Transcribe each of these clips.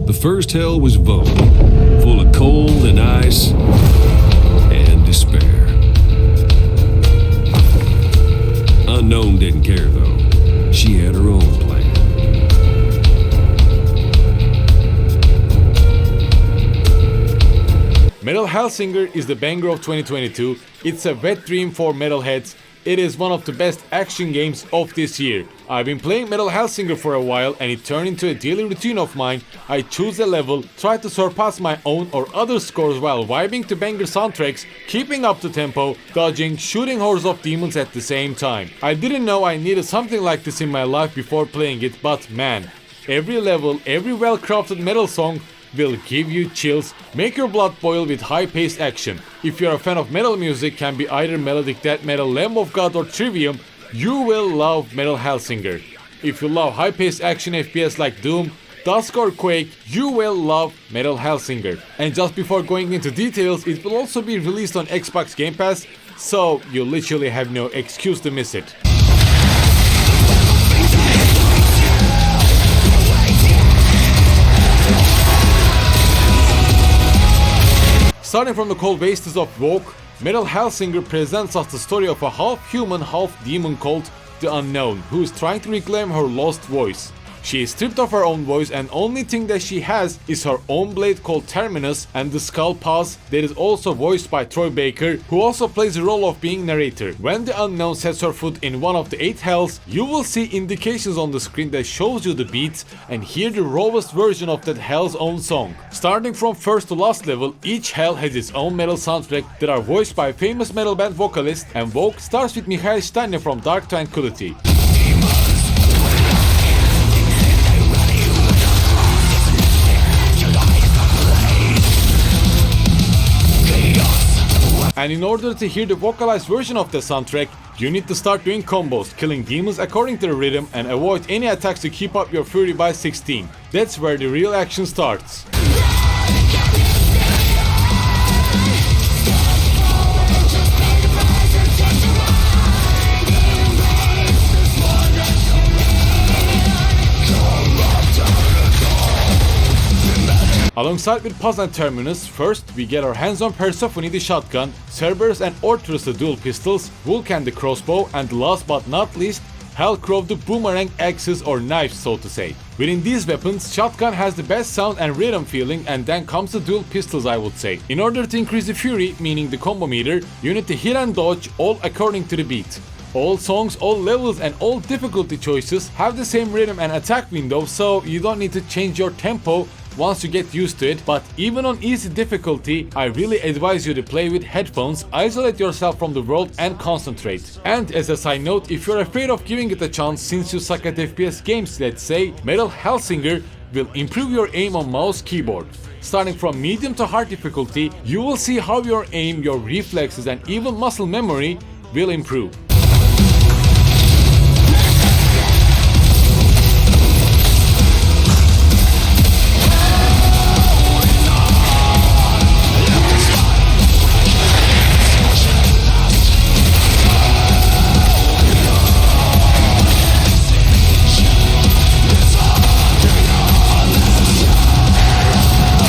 The first hell was Vogue, full of cold and ice and despair. Unknown didn't care though. She had her own plan. Metal Hellsinger is the banger of 2022. It's a wet dream for metalheads. It is one of the best action games of this year. I've been playing Metal Hellsinger for a while and it turned into a daily routine of mine. I choose a level, try to surpass my own or other scores while vibing to banger soundtracks, keeping up the tempo, dodging, shooting hordes of demons at the same time. I didn't know I needed something like this in my life before playing it, but man, every level, every well-crafted metal song will give you chills, make your blood boil with high-paced action. If you're a fan of metal music, can be either melodic death metal, Lamb of God or Trivium, you will love Metal Hellsinger. If you love high-paced action FPS like Doom, Dusk or Quake, you will love Metal Hellsinger. And just before going into details, it will also be released on Xbox Game Pass, so you literally have no excuse to miss it. Starting from the cold wastes of Vogue, Metal Hellsinger presents us the story of a half-human, half-demon called the Unknown, who is trying to reclaim her lost voice. She is stripped of her own voice and only thing that she has is her own blade called Terminus and the skull paws that is also voiced by Troy Baker, who also plays the role of being narrator. When the Unknown sets her foot in one of the 8 hells, you will see indications on the screen that shows you the beats and hear the rawest version of that hell's own song. Starting from first to last level, each hell has its own metal soundtrack that are voiced by famous metal band vocalist, and Vogue starts with Michael Steiner from Dark Tranquillity. And in order to hear the vocalized version of the soundtrack, you need to start doing combos, killing demons according to the rhythm and avoid any attacks to keep up your fury by 16. That's where the real action starts. Alongside with Paz and Terminus, first we get our hands on Persephone the shotgun, Cerberus and Ortrus the dual pistols, Vulcan the crossbow, and last but not least, Hellcrow the boomerang axes or knives, so to say. Within these weapons, shotgun has the best sound and rhythm feeling, and then comes the dual pistols, I would say. In order to increase the fury, meaning the combo meter, you need to hit and dodge all according to the beat. All songs, all levels and all difficulty choices have the same rhythm and attack window, so you don't need to change your tempo once you get used to it. But even on easy difficulty, I really advise you to play with headphones, isolate yourself from the world and concentrate. And as a side note, if you're afraid of giving it a chance since you suck at FPS games, let's say, Metal Hellsinger will improve your aim on mouse keyboard. Starting from medium to hard difficulty, you will see how your aim, your reflexes and even muscle memory will improve.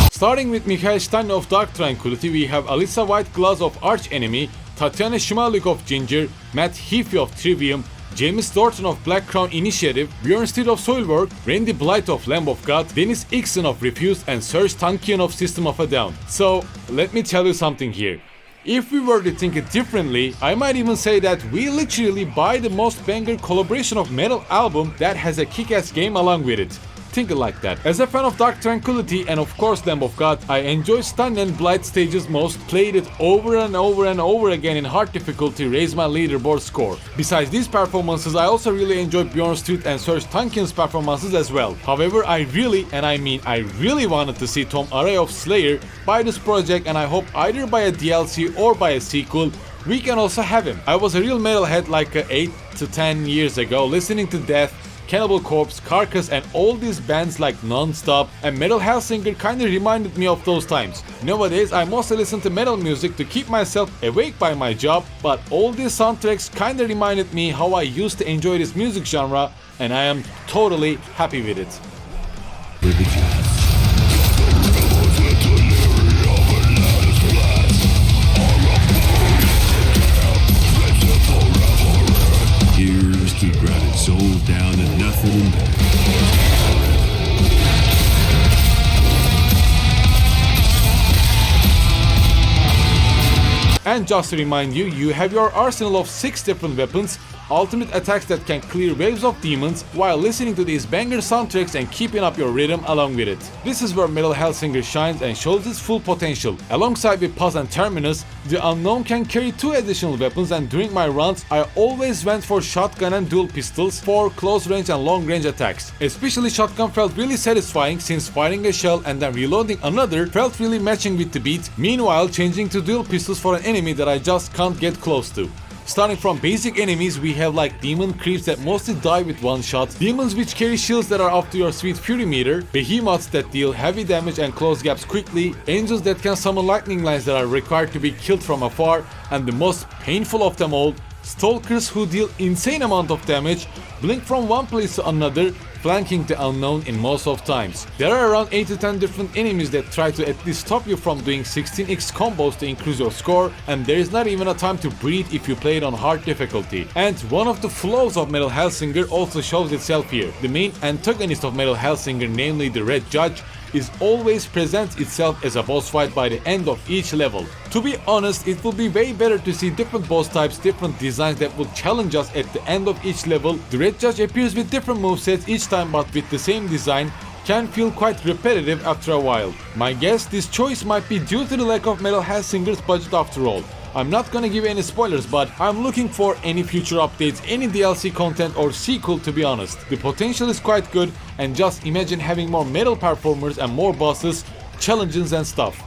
Starting with Michael Steiner of Dark Tranquillity, we have Alyssa Whiteglass of Arch Enemy, Tatiana Shmalik of Ginger, Matt Heafy of Trivium, James Thornton of Black Crown Initiative, Björn Steed of Soilwork, Randy Blight of Lamb of God, Dennis Ixon of Refused, and Serge Tankian of System of a Down. So, let me tell you something here. If we were to think it differently, I might even say that we literally buy the most banger collaboration of metal album that has a kick-ass game along with it. Think it like that. As a fan of Dark Tranquillity and of course Lamb of God, I enjoy Stun and Blight stages most, played it over and over and over again in hard difficulty, raise my leaderboard score. Besides these performances, I also really enjoy Björn Steed and Serge Tankian's performances as well. However, I really, and I mean I really wanted to see Tom Araya of Slayer buy this project, and I hope either by a DLC or by a sequel, we can also have him. I was a real metalhead like 8 to 10 years ago, listening to Death, Cannibal Corpse, Carcass and all these bands like Non-Stop, and Metal Hellsinger kinda reminded me of those times. Nowadays I mostly listen to metal music to keep myself awake by my job, but all these soundtracks kinda reminded me how I used to enjoy this music genre, and I am totally happy with it. coming back. And just to remind you, you have your arsenal of 6 different weapons, ultimate attacks that can clear waves of demons while listening to these banger soundtracks and keeping up your rhythm along with it. This is where Metal Hellsinger shines and shows its full potential. Alongside with Paz and Terminus, the Unknown can carry 2 additional weapons, and during my runs I always went for shotgun and dual pistols for close range and long range attacks. Especially shotgun felt really satisfying since firing a shell and then reloading another felt really matching with the beat, meanwhile changing to dual pistols for an enemy that I just can't get close to. Starting from basic enemies, we have like demon creeps that mostly die with one shot, demons which carry shields that are up to your sweet fury meter, behemoths that deal heavy damage and close gaps quickly, angels that can summon lightning lines that are required to be killed from afar, and the most painful of them all, stalkers who deal insane amount of damage, blink from one place to another, flanking the Unknown in most of times. There are around 8 to 10 different enemies that try to at least stop you from doing 16x combos to increase your score, and there is not even a time to breathe if you play it on hard difficulty. And one of the flaws of Metal Hellsinger also shows itself here. The main antagonist of Metal Hellsinger, namely the Red Judge, is always presents itself as a boss fight by the end of each level. To be honest, it will be way better to see different boss types, different designs that will challenge us at the end of each level. The Red Judge appears with different movesets each time, but with the same design can feel quite repetitive after a while. My guess, this choice might be due to the lack of Metal Hellsinger's budget after all. I'm not gonna give any spoilers, but I'm looking for any future updates, any DLC content or sequel, to be honest. The potential is quite good, and just imagine having more metal performers and more bosses, challenges and stuff.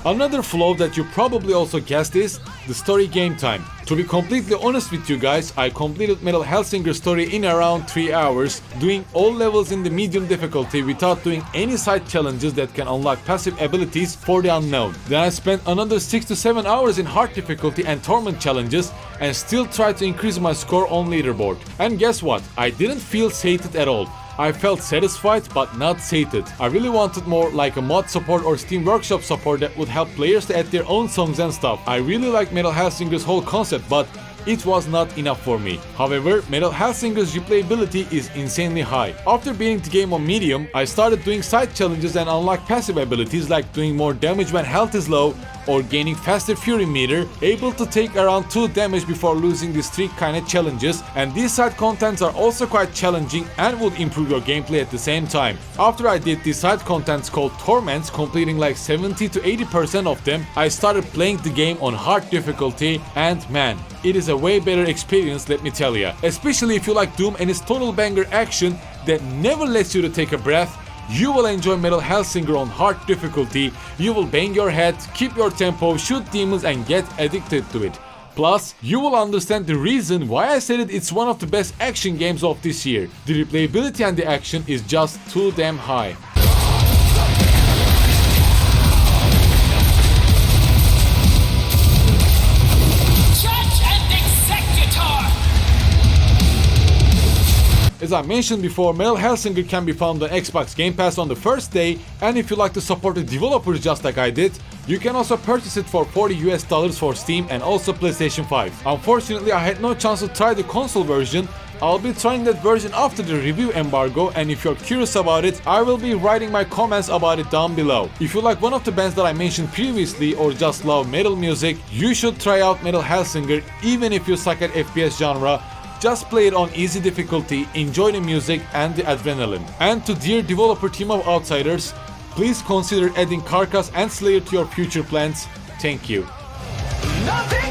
Another flaw that you probably also guessed is the story game time. To be completely honest with you guys, I completed Metal Hellsinger story in around 3 hours, doing all levels in the medium difficulty without doing any side challenges that can unlock passive abilities for the Unknown. Then I spent another 6 to 7 hours in hard difficulty and torment challenges and still tried to increase my score on leaderboard. And guess what? I didn't feel sated at all. I felt satisfied but not sated. I really wanted more, like a mod support or Steam Workshop support that would help players to add their own songs and stuff. I really like Metal Hellsinger's whole concept, but it was not enough for me. However, Metal Hellsinger's replayability is insanely high. After beating the game on medium, I started doing side challenges and unlocked passive abilities like doing more damage when health is low, or gaining faster fury meter, able to take around 2 damage before losing the streak kinda challenges, and these side contents are also quite challenging and would improve your gameplay at the same time. After I did these side contents called Torments, completing like 70 to 80% of them, I started playing the game on hard difficulty, and man, it is a way better experience, let me tell ya. Especially if you like Doom and its total banger action that never lets you to take a breath. You will enjoy Metal Hellsinger on hard difficulty, you will bang your head, keep your tempo, shoot demons and get addicted to it. Plus, you will understand the reason why I said it's one of the best action games of this year. The replayability and the action is just too damn high. As I mentioned before, Metal Hellsinger can be found on Xbox Game Pass on the first day, and if you like to support the developers just like I did, you can also purchase it for $40 for Steam and also PlayStation 5. Unfortunately, I had no chance to try the console version. I'll be trying that version after the review embargo, and if you're curious about it, I will be writing my comments about it down below. If you like one of the bands that I mentioned previously or just love metal music, you should try out Metal Hellsinger even if you suck at FPS genre. Just play it on easy difficulty, enjoy the music and the adrenaline. And to dear developer team of Outsiders, please consider adding Carcass and Slayer to your future plans. Thank you. Nothing